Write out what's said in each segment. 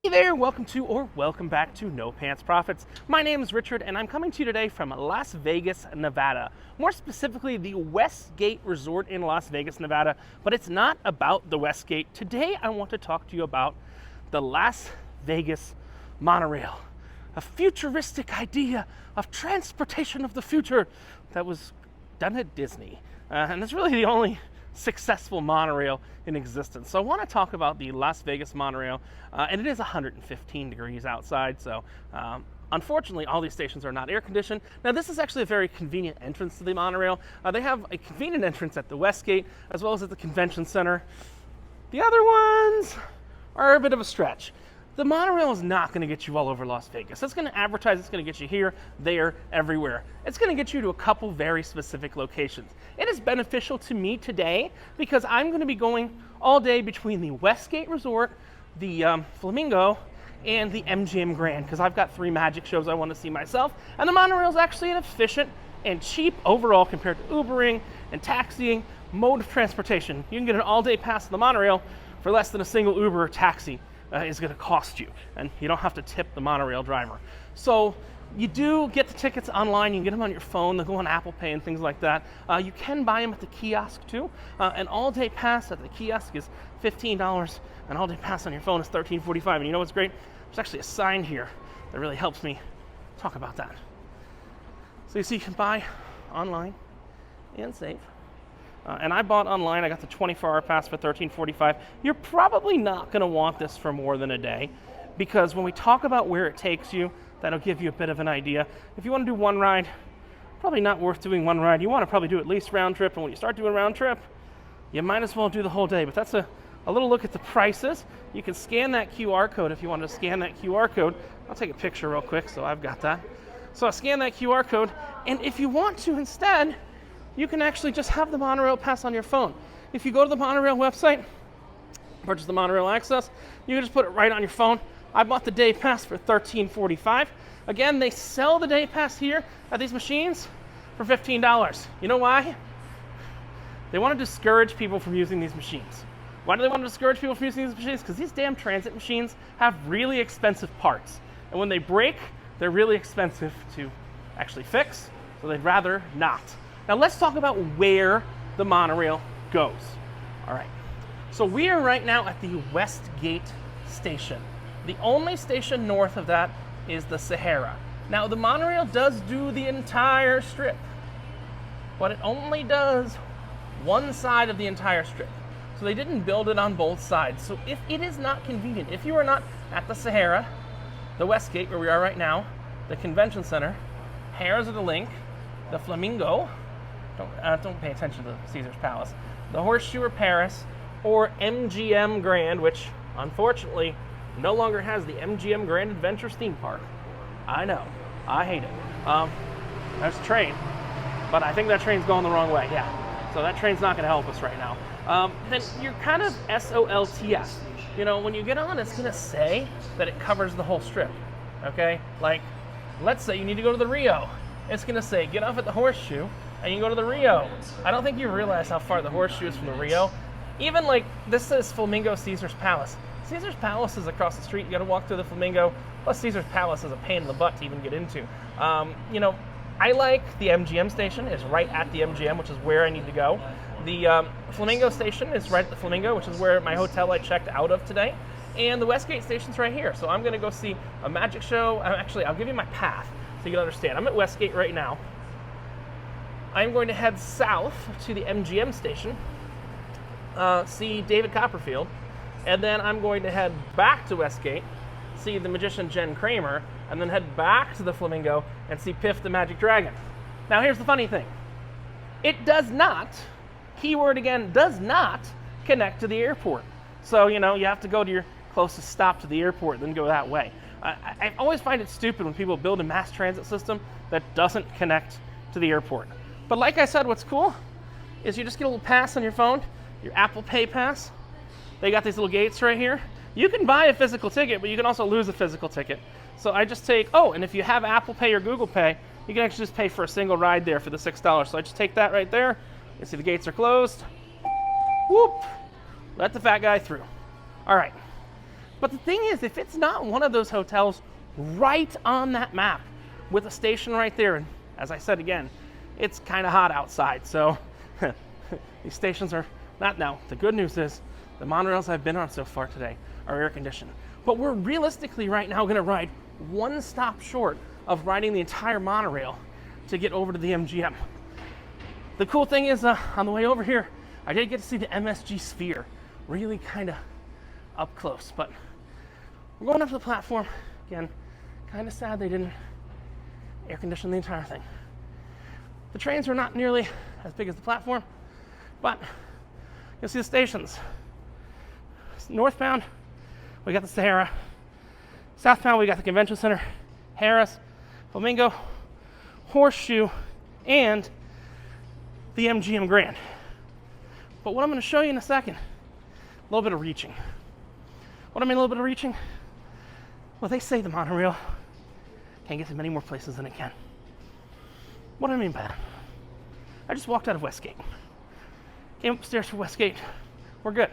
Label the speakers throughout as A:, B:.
A: Hey there, welcome back to No Pants Profits. My name is Richard and I'm coming to you today from Las Vegas, Nevada. More specifically, the Westgate Resort in Las Vegas, Nevada. But it's not about the Westgate. Today I want to talk to you about the Las Vegas Monorail, a futuristic idea of transportation of the future that was done at Disney. And it's really the only successful monorail in existence. So I want to talk about the Las Vegas monorail, and it is 115 degrees outside, so unfortunately all these stations are not air conditioned. Now this is actually a very convenient entrance to the monorail. They have a convenient entrance at the Westgate as well as at the convention center. The other ones are a bit of a stretch. The monorail is not going to get you all over Las Vegas. It's going to advertise, it's going to get you here, there, everywhere. It's going to get you to a couple very specific locations. It is beneficial to me today because I'm going to be going all day between the Westgate Resort, the Flamingo, and the MGM Grand because I've got 3 magic shows I want to see myself. And the monorail is actually an efficient and cheap overall compared to Ubering and taxiing mode of transportation. You can get an all-day pass on the monorail for less than a single Uber or taxi is going to cost you, and you don't have to tip the monorail driver. So you do get the tickets online. You can get them on your phone. They'll go on Apple Pay and things like that. You can buy them at the kiosk too. An all-day pass at the kiosk is $15. An all-day pass on your phone is $13.45. And you know what's great? There's actually a sign here that really helps me talk about that. So you see, you can buy online and save. And I bought online. I got the 24-hour pass for $13.45. You're probably not going to want this for more than a day because when we talk about where it takes you, that'll give you a bit of an idea. If you want to do one ride, probably not worth doing one ride. You want to probably do at least round trip, and when you start doing round trip, you might as well do the whole day. But that's a little look at the prices. You can scan that QR code if you want to scan that QR code. I'll take a picture real quick, so I've got that. So I scan that QR code, and if you want to instead, you can actually just have the monorail pass on your phone. If you go to the monorail website, purchase the monorail access, you can just put it right on your phone. I bought the day pass for $13.45. Again, they sell the day pass here at these machines for $15. You know why? They want to discourage people from using these machines. Why do they want to discourage people from using these machines? Because these damn transit machines have really expensive parts. And when they break, they're really expensive to actually fix, so they'd rather not. Now let's talk about where the monorail goes. All right, so we are right now at the Westgate station. The only station north of that is the Sahara. Now the monorail does do the entire strip, but it only does one side of the entire strip. So they didn't build it on both sides. So if it is not convenient, if you are not at the Sahara, the Westgate where we are right now, the convention center, Harrah's of the Link, the Flamingo, don't pay attention to Caesar's Palace, the Horseshoe or Paris, or MGM Grand, which unfortunately no longer has the MGM Grand Adventures theme park. I know, I hate it. There's a train, but I think that train's going the wrong way, yeah. So that train's not gonna help us right now. Then you're kind of SOLTS. You know, when you get on, it's gonna say that it covers the whole strip, okay? Like, let's say you need to go to the Rio. It's gonna say, get off at the Horseshoe, and you can go to the Rio. I don't think you realize how far the Horseshoe is from the Rio. Even like, this says Flamingo Caesar's Palace. Caesar's Palace is across the street. You gotta walk through the Flamingo. Plus Caesar's Palace is a pain in the butt to even get into. You know, I like the MGM station. It's right at the MGM, which is where I need to go. The Flamingo station is right at the Flamingo, which is where my hotel I checked out of today. And the Westgate station's right here. So I'm gonna go see a magic show. Actually, I'll give you my path so you can understand. I'm at Westgate right now. I'm going to head south to the MGM station, see David Copperfield, and then I'm going to head back to Westgate, see the magician Jen Kramer, and then head back to the Flamingo and see Piff the Magic Dragon. Now here's the funny thing. It does not, keyword again, does not connect to the airport. So, you know, you have to go to your closest stop to the airport, then go that way. I always find it stupid when people build a mass transit system that doesn't connect to the airport. But like I said, what's cool is you just get a little pass on your phone, your Apple Pay pass. They got these little gates right here. You can buy a physical ticket, but you can also lose a physical ticket. So I just take, and if you have Apple Pay or Google Pay, you can actually just pay for a single ride there for the $6. So I just take that right there. You see the gates are closed. Whoop. Let the fat guy through. All right. But the thing is, if it's not one of those hotels right on that map with a station right there, and as I said again, it's kind of hot outside, so these stations are not now. The good news is the monorails I've been on so far today are air conditioned. But we're realistically right now going to ride one stop short of riding the entire monorail to get over to the MGM. The cool thing is on the way over here, I did get to see the MSG Sphere really kind of up close. But we're going up to the platform. Again, kind of sad they didn't air condition the entire thing. The trains are not nearly as big as the platform, but you'll see the stations. Northbound, we got the Sahara. Southbound, we got the Convention Center, Harris, Flamingo, Horseshoe, and the MGM Grand. But what I'm going to show you in a second, a little bit of reaching. What I mean a little bit of reaching? Well, they say the monorail can't get to many more places than it can. What do I mean by that? I just walked out of Westgate. Came upstairs for Westgate. We're good.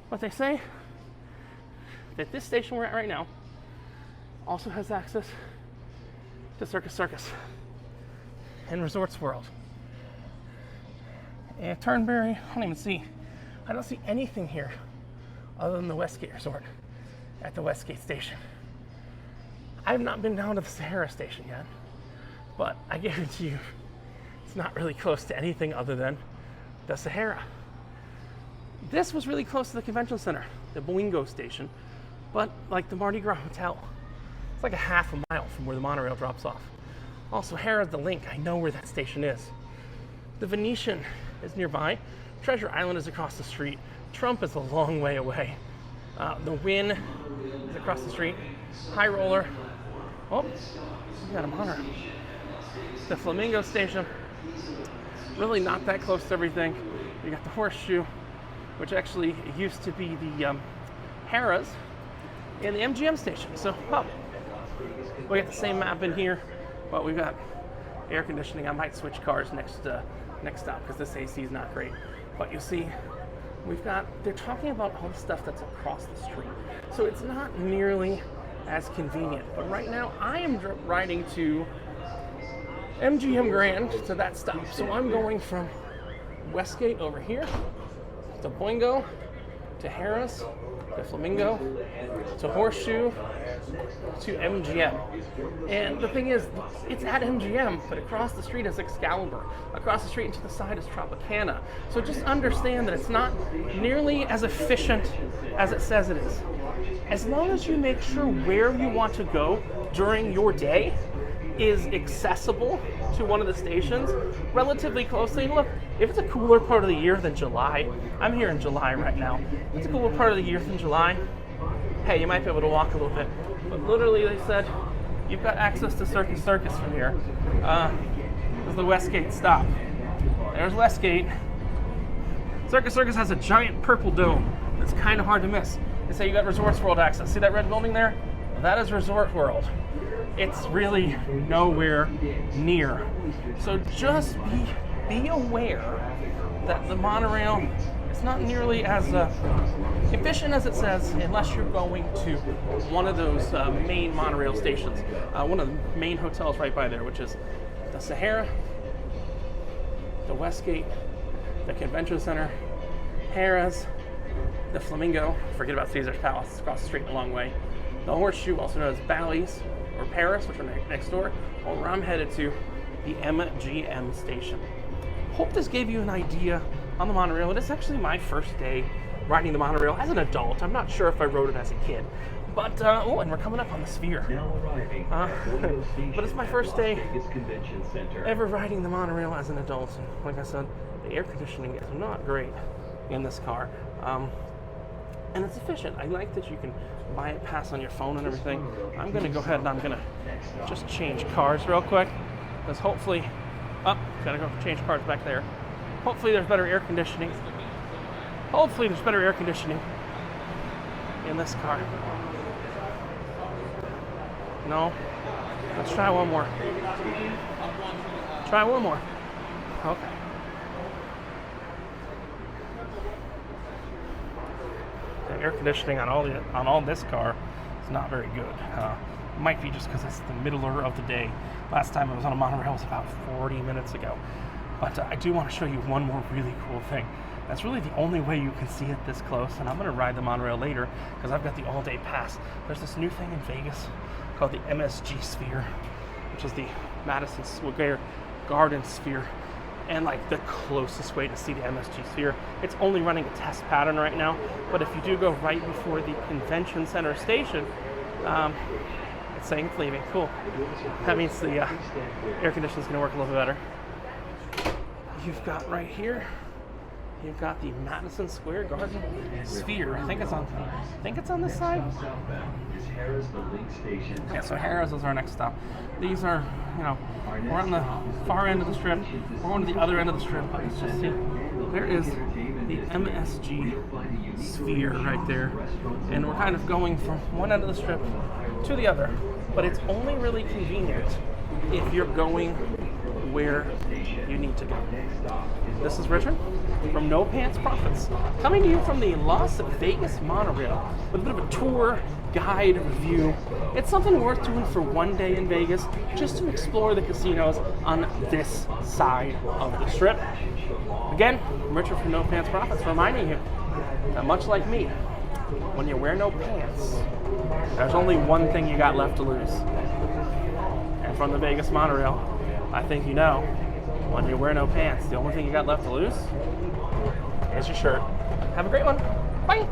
A: What they say, that this station we're at right now also has access to Circus and Resorts World. And Turnberry, I don't even see. I don't see anything here other than the Westgate Resort at the Westgate station. I have not been down to the Sahara station yet, but I guarantee you it's not really close to anything other than the Sahara. This was really close to the Convention Center, the Boingo station, but like the Mardi Gras Hotel, it's like a half a mile from where the monorail drops off. Also, Harrah's the Link, I know where that station is. The Venetian is nearby. Treasure Island is across the street. Trump is a long way away. The Wynn is across the street. High Roller. Oh, we got a monorail. The Flamingo station, really not that close to everything. You got the Horseshoe, which actually used to be the Harrah's, and the MGM station. So, we got the same map in here, but we've got air conditioning. I might switch cars next stop because this AC is not great. But you see, they're talking about all the stuff that's across the street. So it's not nearly as convenient. But right now, I am riding to MGM Grand to that stop. So I'm going from Westgate over here to Boingo, to Harrah's, to Flamingo, to Horseshoe, to MGM. And the thing is, it's at MGM, but across the street is Excalibur. Across the street and to the side is Tropicana. So just understand that it's not nearly as efficient as it says it is. As long as you make sure where you want to go during your day is accessible to one of the stations relatively closely. Look, if it's a cooler part of the year than July, I'm here in July right now. If it's a cooler part of the year than July, hey, you might be able to walk a little bit. But literally they said, you've got access to Circus from here. There's the Westgate stop. There's Westgate. Circus has a giant purple dome that's kind of hard to miss. They say you got Resorts World access. See that red building there? That is Resort World. It's really nowhere near. So just be aware that the monorail is not nearly as efficient as it says unless you're going to one of those main monorail stations. One of the main hotels right by there, which is the Sahara, the Westgate, the Convention Center, Harrah's, the Flamingo, forget about Caesar's Palace, across the street a long way, the Horseshoe, also known as Bally's, or Paris, which are next door, or where I'm headed to, the MGM station. Hope this gave you an idea on the monorail. It is actually my first day riding the monorail as an adult. I'm not sure if I rode it as a kid. But, and we're coming up on the Sphere. But it's my first day ever riding the monorail as an adult. And like I said, the air conditioning is not great in this car. And it's efficient. I like that you can buy it, pass on your phone and everything. I'm going to go ahead and I'm going to just change cars real quick. Because hopefully, gotta go change cars back there. Hopefully there's better air conditioning. Hopefully there's better air conditioning in this car. No? Let's try one more. Try one more. Okay. air conditioning on all this car is not very good. It might be just because it's the middler of the day. Last time I was on a monorail was about 40 minutes ago. But I do want to show you one more really cool thing. That's really the only way you can see it this close, and I'm going to ride the monorail later because I've got the all-day pass. There's this new thing in Vegas called the MSG Sphere, which is the Madison Square Garden Sphere, and like the closest way to see the MSG Sphere. It's only running a test pattern right now, but if you do go right before the Convention Center station, it's saying it's leaving. Cool. That means the air conditioning is going to work a little bit better. You've got right here, you've got the Madison Square Garden Sphere. I think it's on this side. Yeah, so Harrah's is our next stop. These are, we're on the far end of the strip. We're going to the other end of the strip. Let's just see. There is the MSG Sphere right there. And we're kind of going from one end of the strip to the other. But it's only really convenient if you're going where you need to go. This is Richard from No Pants Profits, coming to you from the Las Vegas monorail with a bit of a tour guide review. It's something worth doing for one day in Vegas, just to explore the casinos on this side of the strip. Again, I'm Richard from No Pants Profits, reminding you that much like me, when you wear no pants, there's only one thing you got left to lose. And from the Vegas monorail, I think you know, when you wear no pants, the only thing you got left to lose is your shirt. Have a great one. Bye.